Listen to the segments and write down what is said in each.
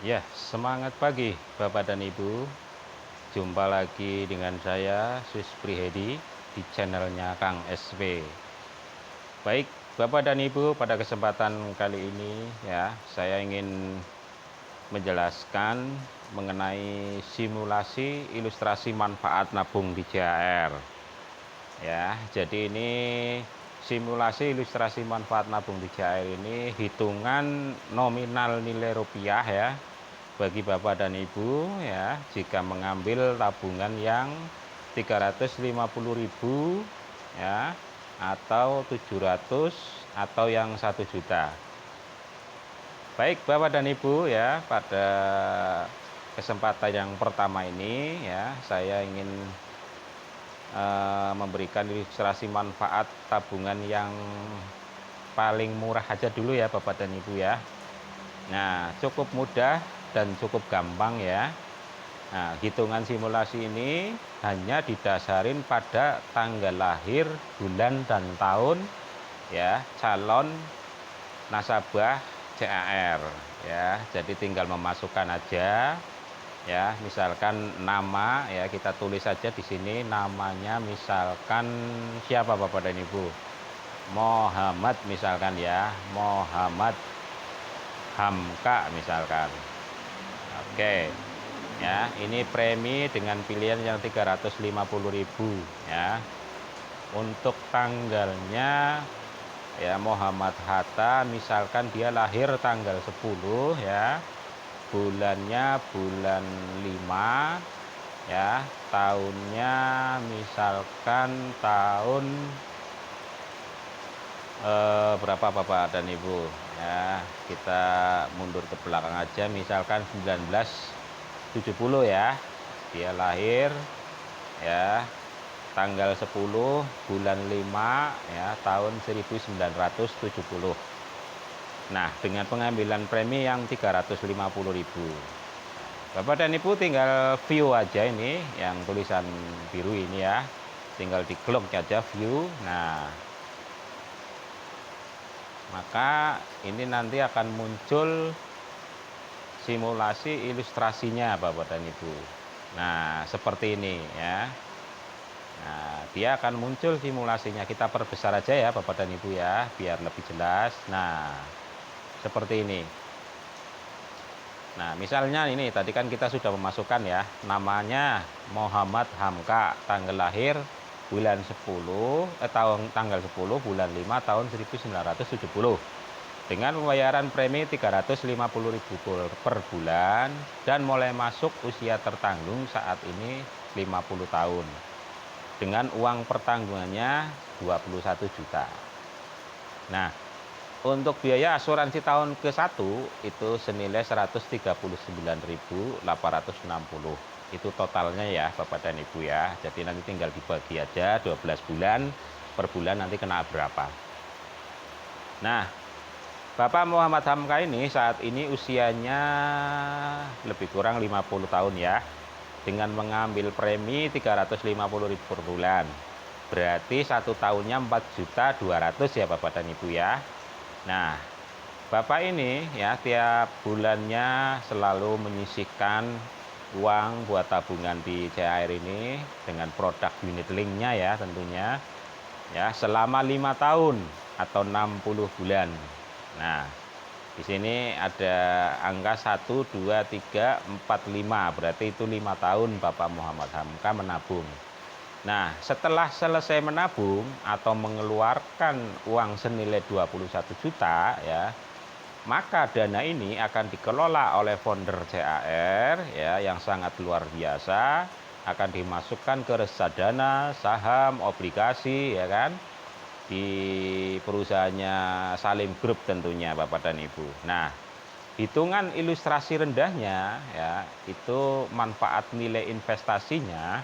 Ya, semangat pagi Bapak dan Ibu. Jumpa lagi dengan saya, Swiss Prihedi, di channelnya Kang SW. Baik, Bapak dan Ibu, pada kesempatan kali ini ya, saya ingin menjelaskan mengenai simulasi ilustrasi manfaat nabung di JHR. Ya, jadi ini simulasi ilustrasi manfaat nabung di JHR ini hitungan nominal nilai rupiah ya bagi Bapak dan Ibu ya jika mengambil tabungan yang 350.000 ya atau 700 atau yang 1 juta. Baik Bapak dan Ibu ya, pada kesempatan yang pertama ini ya saya ingin memberikan ilustrasi manfaat tabungan yang paling murah aja dulu ya Bapak dan Ibu ya. Nah, cukup mudah dan cukup gampang ya. Nah, hitungan simulasi ini hanya didasarin pada tanggal lahir, bulan dan tahun ya calon nasabah JHR ya. Jadi tinggal memasukkan aja ya, misalkan nama ya, kita tulis saja di sini namanya, misalkan siapa Bapak dan Ibu, Muhammad misalkan ya, Muhammad Hamka misalkan. Oke ya, ini premi dengan pilihan yang 350.000 ya. Untuk tanggalnya ya, Muhammad Hatta misalkan dia lahir tanggal 10 ya, bulannya bulan 5 ya, tahunnya misalkan tahun berapa Bapak dan Ibu ya, kita mundur ke belakang aja, misalkan 1970 ya, dia lahir ya tanggal 10 bulan 5 ya tahun 1970. Nah, dengan pengambilan premi yang 350.000, Bapak dan Ibu tinggal view aja ini yang tulisan biru ini ya, tinggal diklik aja view. Nah, maka ini nanti akan muncul simulasi ilustrasinya Bapak dan Ibu. Nah, seperti ini ya. Nah, dia akan muncul simulasinya. Kita perbesar aja ya Bapak dan Ibu ya, biar lebih jelas. Nah, seperti ini. Nah, misalnya ini tadi kan kita sudah memasukkan ya, namanya Muhammad Hamka, tanggal lahir bulan 10 tanggal 10 bulan 5 tahun 1970. Dengan pembayaran premi 350.000 per bulan dan mulai masuk usia tertanggung saat ini 50 tahun. Dengan uang pertanggungannya 21 juta. Nah, untuk biaya asuransi tahun ke-1 itu senilai 139.860. Itu totalnya ya Bapak dan Ibu ya. Jadi nanti tinggal dibagi aja 12 bulan, per bulan nanti kena berapa. Nah, Bapak Muhammad Hamka ini saat ini usianya lebih kurang 50 tahun ya. Dengan mengambil premi 350.000 per bulan. Berarti 1 tahunnya 4.200.000 ya Bapak dan Ibu ya. Nah, Bapak ini ya tiap bulannya selalu menyisihkan uang buat tabungan di JHR ini dengan produk unit linknya ya tentunya ya, selama 5 tahun atau 60 bulan. Nah, di sini ada angka 1, 2, 3, 4, 5. Berarti itu 5 tahun Bapak Muhammad Hamka menabung. Nah, setelah selesai menabung atau mengeluarkan uang senilai 21 juta ya, maka dana ini akan dikelola oleh founder JHR ya yang sangat luar biasa, akan dimasukkan ke reksadana, saham, obligasi ya kan, di perusahaannya Salim Group tentunya Bapak dan Ibu. Nah, hitungan ilustrasi rendahnya ya, itu manfaat nilai investasinya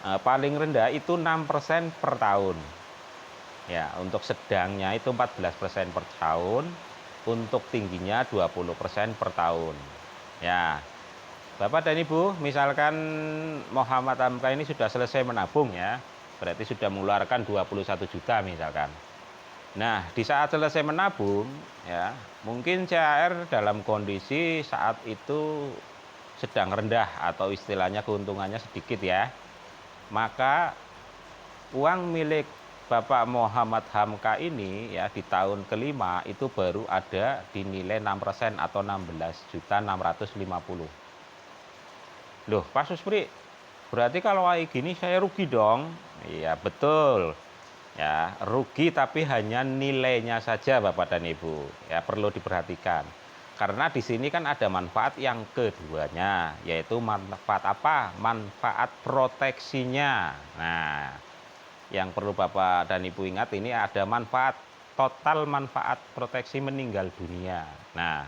paling rendah itu 6% per tahun. Ya, untuk sedangnya itu 14% per tahun, untuk tingginya 20% per tahun. Ya. Bapak dan Ibu, misalkan Muhammad Hamka ini sudah selesai menabung ya, berarti sudah mengeluarkan 21 juta misalkan. Nah, di saat selesai menabung, ya, mungkin CHR dalam kondisi saat itu sedang rendah atau istilahnya keuntungannya sedikit ya. Maka uang milik Bapak Muhammad Hamka ini ya di tahun kelima itu baru ada di nilai 6% atau 16.650.000. Loh, Pak Suspri, berarti kalau kayak gini saya rugi dong? Iya, betul. Ya, rugi tapi hanya nilainya saja Bapak dan Ibu. Ya, perlu diperhatikan. Karena di sini kan ada manfaat yang keduanya, yaitu manfaat apa? Manfaat proteksinya. Nah, yang perlu Bapak dan Ibu ingat ini ada manfaat total manfaat proteksi meninggal dunia. Nah,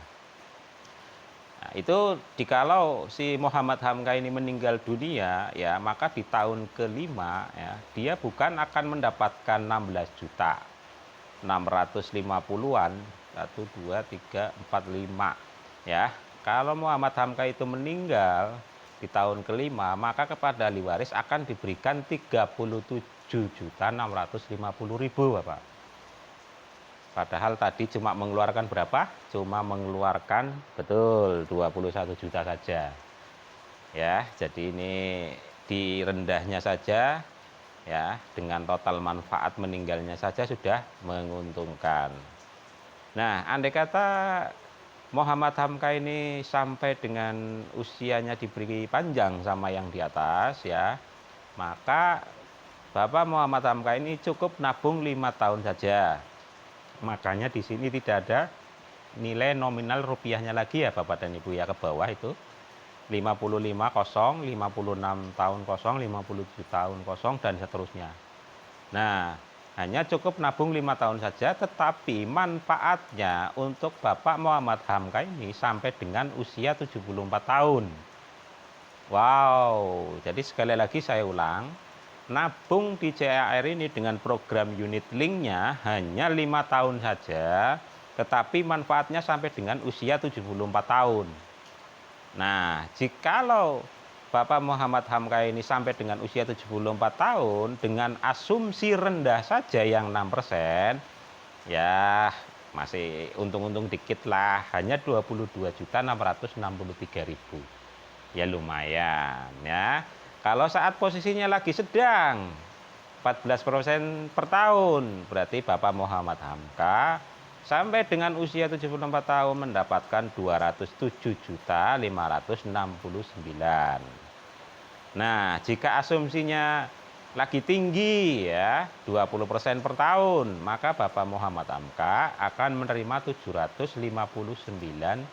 itu jikalau si Muhammad Hamka ini meninggal dunia ya, maka di tahun kelima ya, dia bukan akan mendapatkan 16 juta 650-an 1 2 3 4 5 ya. Kalau Muhammad Hamka itu meninggal di tahun kelima, maka kepada ahli waris akan diberikan 37.650.000 Bapak. Padahal tadi cuma mengeluarkan berapa? Cuma mengeluarkan betul 21 juta saja. Ya, jadi ini di rendahnya saja ya, dengan total manfaat meninggalnya saja sudah menguntungkan. Nah, andai kata Muhammad Hamka ini sampai dengan usianya diberi panjang sama yang di atas ya, maka Bapak Muhammad Hamka ini cukup nabung 5 tahun saja. Makanya di sini tidak ada nilai nominal rupiahnya lagi ya Bapak dan Ibu ya, ke bawah itu 55 kosong, 56 tahun kosong, 57 tahun kosong dan seterusnya. Nah, hanya cukup nabung 5 tahun saja, tetapi manfaatnya untuk Bapak Muhammad Hamka ini sampai dengan usia 74 tahun. Wow, jadi sekali lagi saya ulang, nabung di CHR ini dengan program unit linknya hanya 5 tahun saja, tetapi manfaatnya sampai dengan usia 74 tahun. Nah, jikalau Bapak Muhammad Hamka ini sampai dengan usia 74 tahun dengan asumsi rendah saja yang 6%, ya masih untung-untung dikit lah, hanya 22.663.000. Ya lumayan ya. Kalau saat posisinya lagi sedang 14% per tahun, berarti Bapak Muhammad Hamka sampai dengan usia 74 tahun mendapatkan 207.569. Nah, jika asumsinya lagi tinggi ya, 20% per tahun, maka Bapak Muhammad Hamka akan menerima 759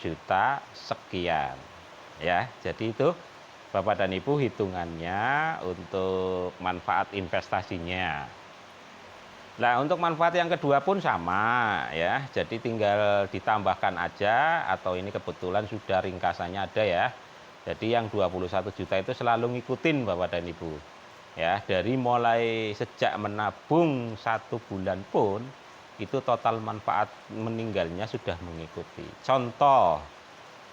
juta sekian. Ya, jadi itu Bapak dan Ibu hitungannya untuk manfaat investasinya. Nah, untuk manfaat yang kedua pun sama ya. Jadi tinggal ditambahkan aja, atau ini kebetulan sudah ringkasannya ada ya. Jadi yang 21 juta itu selalu ngikutin Bapak dan Ibu. Ya, dari mulai sejak menabung 1 bulan pun itu total manfaat meninggalnya sudah mengikuti. Contoh,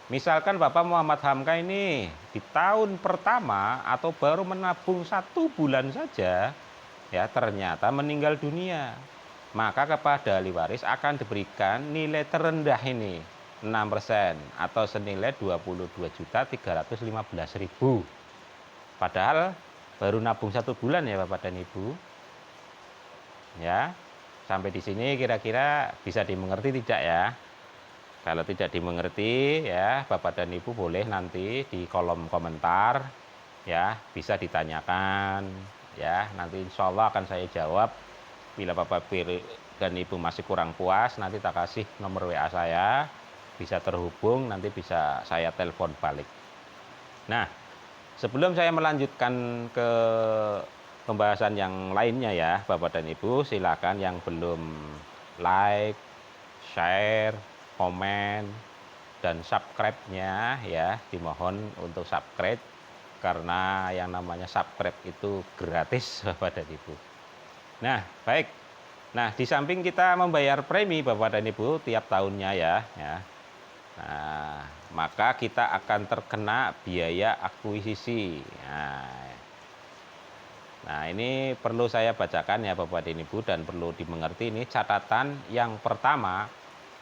misalkan Bapak Muhammad Hamka ini di tahun pertama atau baru menabung 1 bulan saja, ya ternyata meninggal dunia. Maka kepada ahli waris akan diberikan nilai terendah ini, 6% atau senilai 22.315.000. Padahal baru nabung 1 bulan ya Bapak dan Ibu. Ya, sampai di sini kira-kira bisa dimengerti tidak ya? Kalau tidak dimengerti ya, Bapak dan Ibu boleh nanti di kolom komentar ya, bisa ditanyakan ya. Nanti insya Allah akan saya jawab. Bila Bapak dan Ibu masih kurang puas, nanti tak kasih nomor WA saya, bisa terhubung, nanti bisa saya telepon balik. Nah, sebelum saya melanjutkan ke pembahasan yang lainnya ya, Bapak dan Ibu, silakan yang belum like, share, komen, dan subscribe-nya ya, dimohon untuk subscribe, karena yang namanya subscribe itu gratis Bapak dan Ibu. Nah, baik. Nah, di samping kita membayar premi Bapak dan Ibu tiap tahunnya ya. Nah, maka kita akan terkena biaya akuisisi. Nah, ini perlu saya bacakan ya Bapak dan Ibu, dan perlu dimengerti ini catatan yang pertama,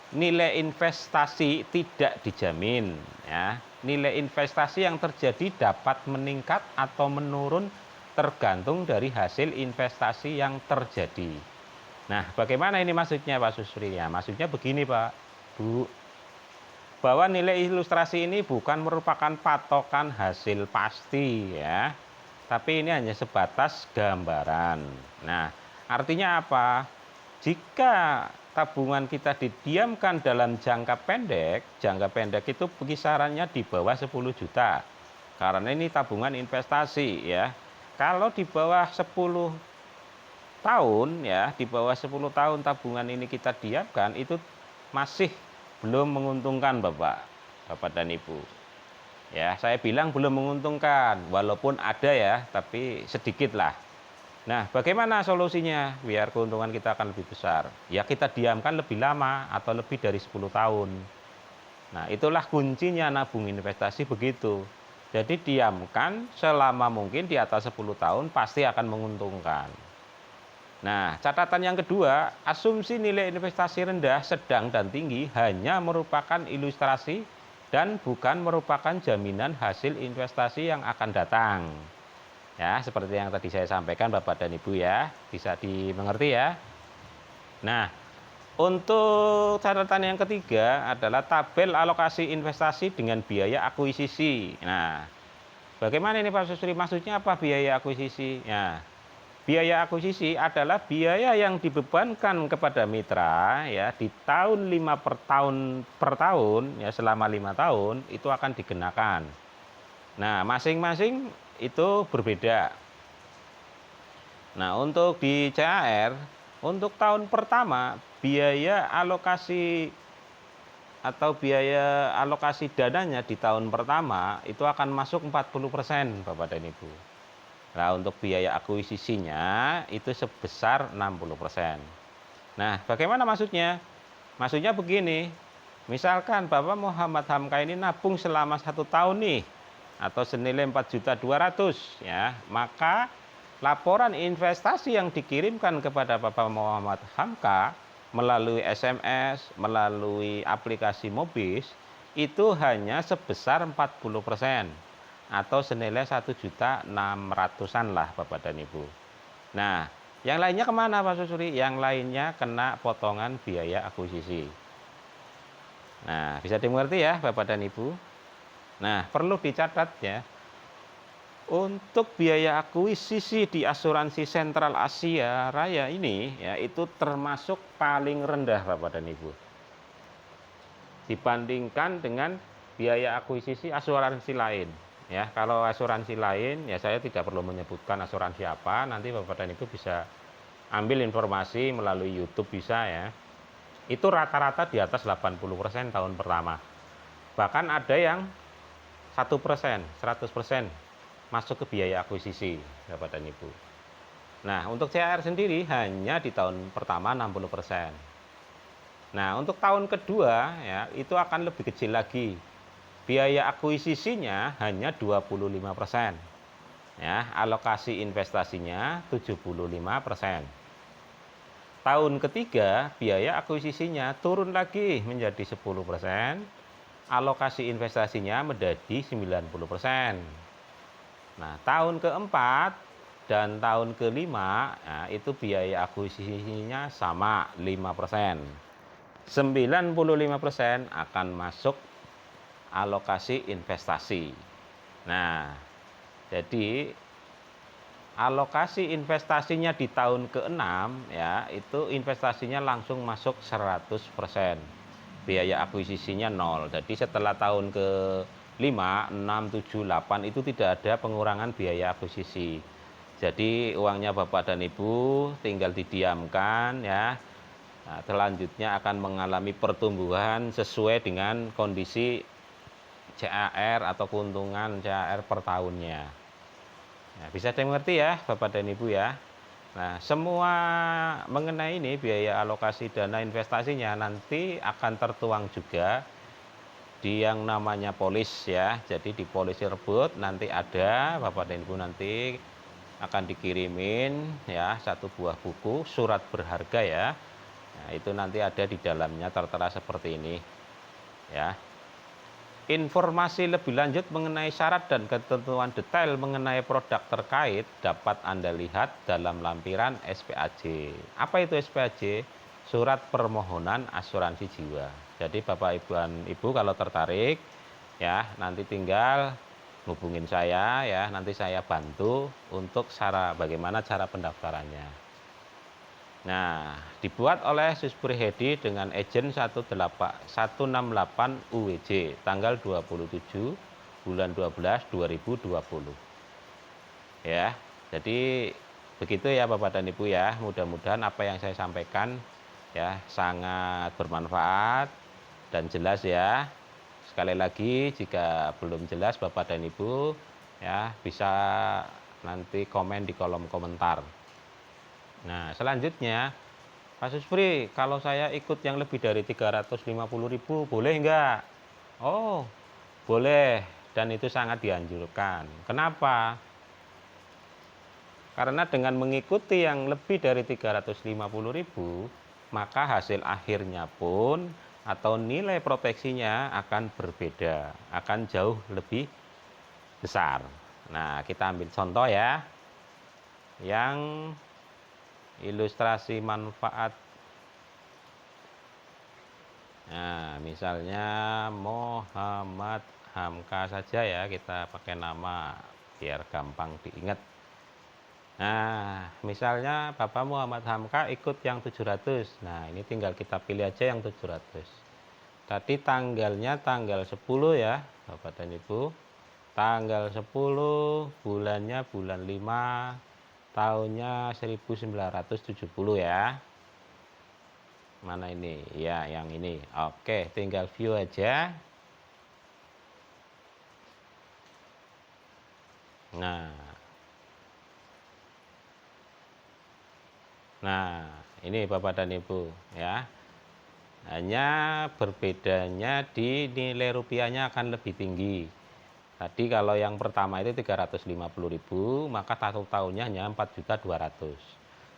nilai investasi tidak dijamin ya. Nilai investasi yang terjadi dapat meningkat atau menurun tergantung dari hasil investasi yang terjadi. Nah, bagaimana ini maksudnya Pak Susri ya? Maksudnya begini Pak, Bu, bahwa nilai ilustrasi ini bukan merupakan patokan hasil pasti ya, tapi ini hanya sebatas gambaran. Nah, artinya apa? Jika tabungan kita didiamkan dalam jangka pendek itu kisarannya di bawah 10 juta. Karena ini tabungan investasi ya. Kalau di bawah 10 tahun ya, di bawah 10 tahun tabungan ini kita diamkan, itu masih belum menguntungkan Bapak dan Ibu. Ya, saya bilang belum menguntungkan, walaupun ada ya, tapi sedikit lah. Nah, bagaimana solusinya biar keuntungan kita akan lebih besar? Ya, kita diamkan lebih lama atau lebih dari 10 tahun. Nah, itulah kuncinya nabung investasi begitu. Jadi diamkan selama mungkin di atas 10 tahun pasti akan menguntungkan. Nah, catatan yang kedua, asumsi nilai investasi rendah, sedang, dan tinggi hanya merupakan ilustrasi dan bukan merupakan jaminan hasil investasi yang akan datang. Ya, seperti yang tadi saya sampaikan Bapak dan Ibu ya, bisa dimengerti ya. Nah, untuk catatan yang ketiga adalah tabel alokasi investasi dengan biaya akuisisi. Nah, bagaimana ini Pak Susri? Maksudnya apa biaya akuisisi? Nah, biaya akuisisi adalah biaya yang dibebankan kepada mitra ya di tahun 5 per tahun ya, selama 5 tahun itu akan dikenakan. Nah, masing-masing itu berbeda. Nah, untuk di CAR untuk tahun pertama biaya alokasi atau biaya alokasi dananya di tahun pertama itu akan masuk 40% Bapak dan Ibu. Nah, untuk biaya akuisisinya itu sebesar 60%. Nah, bagaimana maksudnya? Maksudnya begini, misalkan Bapak Muhammad Hamka ini nabung selama 1 tahun nih, atau senilai 4.200.000 ya, maka laporan investasi yang dikirimkan kepada Bapak Muhammad Hamka melalui SMS, melalui aplikasi Mobis, itu hanya sebesar 40%. Atau senilai 1.600.000-an lah Bapak dan Ibu. Nah, yang lainnya kemana Pak Susri? Yang lainnya kena potongan biaya akuisisi. Nah, bisa dimengerti ya Bapak dan Ibu. Nah, perlu dicatat ya, untuk biaya akuisisi di asuransi Sentral Asia Raya ini ya, itu termasuk paling rendah Bapak dan Ibu, dibandingkan dengan biaya akuisisi asuransi lain. Ya, kalau asuransi lain ya saya tidak perlu menyebutkan asuransi apa, nanti Bapak dan Ibu bisa ambil informasi melalui YouTube bisa ya. Itu rata-rata di atas 80% tahun pertama. Bahkan ada yang 1%, 100% masuk ke biaya akuisisi Bapak dan Ibu. Nah, untuk CAR sendiri hanya di tahun pertama 60%. Nah, untuk tahun kedua ya itu akan lebih kecil lagi. Biaya akuisisinya hanya 25%. Ya, alokasi investasinya 75%. Tahun ketiga, biaya akuisisinya turun lagi menjadi 10%, alokasi investasinya menjadi 90%. Nah, tahun keempat dan tahun kelima, nah, itu biaya akuisisinya sama 5%. 95% akan masuk alokasi investasi. Nah, jadi alokasi investasinya di tahun ke-6 ya, itu investasinya langsung masuk 100%. Biaya akuisisinya 0. Jadi setelah tahun ke-5, 6, 7, 8 itu tidak ada pengurangan biaya akuisisi. Jadi uangnya Bapak dan Ibu tinggal didiamkan ya. Nah, selanjutnya akan mengalami pertumbuhan sesuai dengan kondisi CAR atau keuntungan CAR per tahunnya. Nah, bisa dimengerti ya Bapak dan Ibu ya. Nah, semua mengenai ini biaya alokasi dana investasinya nanti akan tertuang juga di yang namanya polis ya. Jadi di polis tersebut nanti ada Bapak dan Ibu nanti akan dikirimin ya satu buah buku surat berharga ya. Nah, itu nanti ada di dalamnya tertera seperti ini ya. Informasi lebih lanjut mengenai syarat dan ketentuan detail mengenai produk terkait dapat Anda lihat dalam lampiran SPAJ. Apa itu SPAJ? Surat Permohonan Asuransi Jiwa. Jadi Bapak Ibu kalau tertarik ya nanti tinggal hubungin saya ya, nanti saya bantu untuk bagaimana cara pendaftarannya. Nah, dibuat oleh Susbri Hedi dengan Ejen 168 UWJ tanggal 27 bulan 12 2020. Ya. Jadi begitu ya Bapak dan Ibu ya. Mudah-mudahan apa yang saya sampaikan ya sangat bermanfaat dan jelas ya. Sekali lagi jika belum jelas Bapak dan Ibu ya bisa nanti komen di kolom komentar. Nah, selanjutnya Pak Susfri, kalau saya ikut yang lebih dari 350.000 boleh enggak? Oh, boleh dan itu sangat dianjurkan. Kenapa? Karena dengan mengikuti yang lebih dari 350.000, maka hasil akhirnya pun atau nilai proteksinya akan berbeda, akan jauh lebih besar. Nah, kita ambil contoh ya. Yang ilustrasi manfaat. Nah, misalnya Muhammad Hamka saja ya, kita pakai nama biar gampang diingat. Nah, misalnya Bapak Muhammad Hamka ikut yang 700. Nah, ini tinggal kita pilih aja yang 700. Tadi tanggalnya tanggal 10 ya, Bapak dan Ibu. Tanggal 10, bulannya bulan 5, tahunnya 1970 ya. Mana ini? Ya, yang ini. Oke, tinggal view aja. Nah, ini Bapak dan Ibu ya. Hanya berbedanya di nilai rupiahnya akan lebih tinggi. Tadi kalau yang pertama itu 350.000, maka satu tahunnya hanya 4.200.000.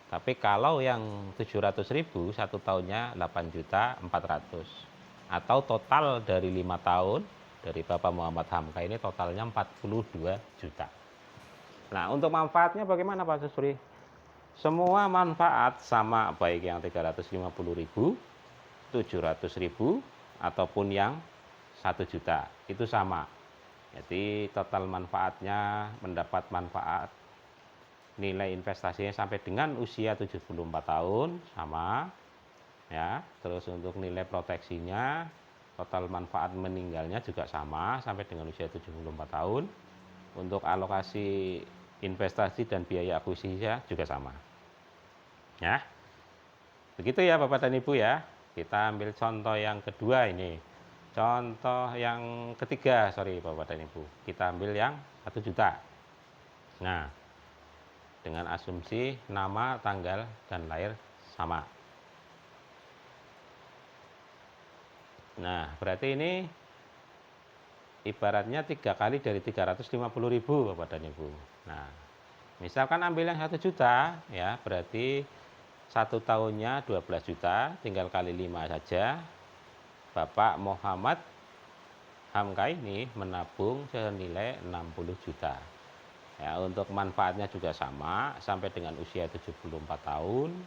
Tapi kalau yang 700.000, satu tahunnya 8.400.000. Atau total dari 5 tahun dari Bapak Muhammad Hamka ini totalnya 42 juta. Nah, untuk manfaatnya bagaimana Pak Susri? Semua manfaat sama, baik yang 350.000, 700.000 ataupun yang 1 juta, itu sama. Jadi total manfaatnya mendapat manfaat nilai investasinya sampai dengan usia 74 tahun sama ya. Terus untuk nilai proteksinya total manfaat meninggalnya juga sama sampai dengan usia 74 tahun. Untuk alokasi investasi dan biaya akuisisinya juga sama. Ya. Begitu ya Bapak dan Ibu ya. Kita ambil contoh yang kedua ini. Contoh yang ketiga, sorry Bapak dan Ibu. Kita ambil yang 1 juta. Nah, dengan asumsi nama, tanggal, dan lahir sama. Nah, berarti ini ibaratnya 3 kali dari 350.000 Bapak dan Ibu. Nah, misalkan ambil yang 1 juta ya, berarti 1 tahunnya 12 juta, tinggal kali 5 saja. Bapak Muhammad Hamka ini menabung senilai 60 juta. Ya, untuk manfaatnya juga sama sampai dengan usia 74 tahun.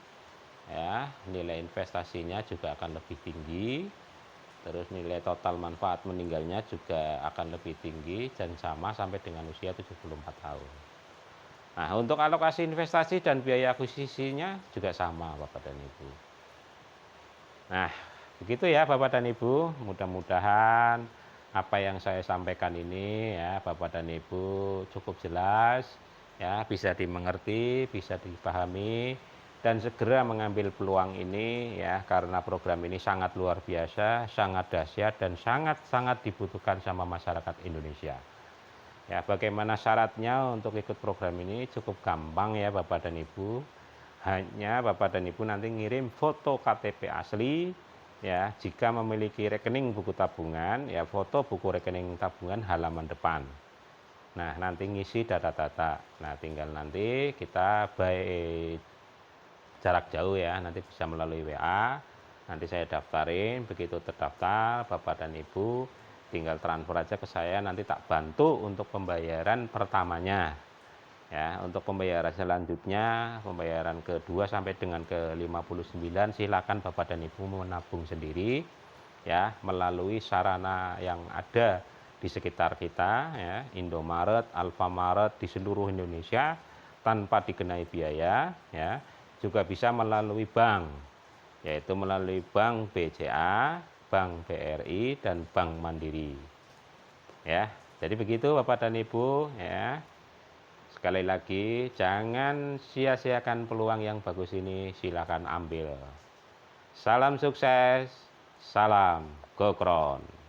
Ya, nilai investasinya juga akan lebih tinggi. Terus nilai total manfaat meninggalnya juga akan lebih tinggi dan sama sampai dengan usia 74 tahun. Nah, untuk alokasi investasi dan biaya akuisisinya juga sama Bapak dan Ibu. Nah, begitu ya Bapak dan Ibu, mudah-mudahan apa yang saya sampaikan ini ya Bapak dan Ibu cukup jelas ya, bisa dimengerti, bisa dipahami dan segera mengambil peluang ini ya, karena program ini sangat luar biasa, sangat dahsyat dan sangat-sangat dibutuhkan sama masyarakat Indonesia. Ya, bagaimana syaratnya untuk ikut program ini? Cukup gampang ya Bapak dan Ibu. Hanya Bapak dan Ibu nanti ngirim foto KTP asli ya, jika memiliki rekening buku tabungan ya, foto buku rekening tabungan halaman depan. Nah, nanti ngisi data-data. Nah, tinggal nanti kita baik jarak jauh ya, nanti bisa melalui WA. Nanti saya daftarin, begitu terdaftar, Bapak dan Ibu tinggal transfer aja ke saya, nanti tak bantu untuk pembayaran pertamanya. Ya, untuk pembayaran selanjutnya, pembayaran kedua sampai dengan ke 59 silakan Bapak dan Ibu menabung sendiri ya melalui sarana yang ada di sekitar kita ya, Indomaret, Alfamaret di seluruh Indonesia tanpa dikenai biaya ya. Juga bisa melalui bank, yaitu melalui Bank BCA, Bank BRI dan Bank Mandiri. Ya. Jadi begitu Bapak dan Ibu ya. Sekali lagi, jangan sia-siakan peluang yang bagus ini, silakan ambil. Salam sukses, salam Gokron.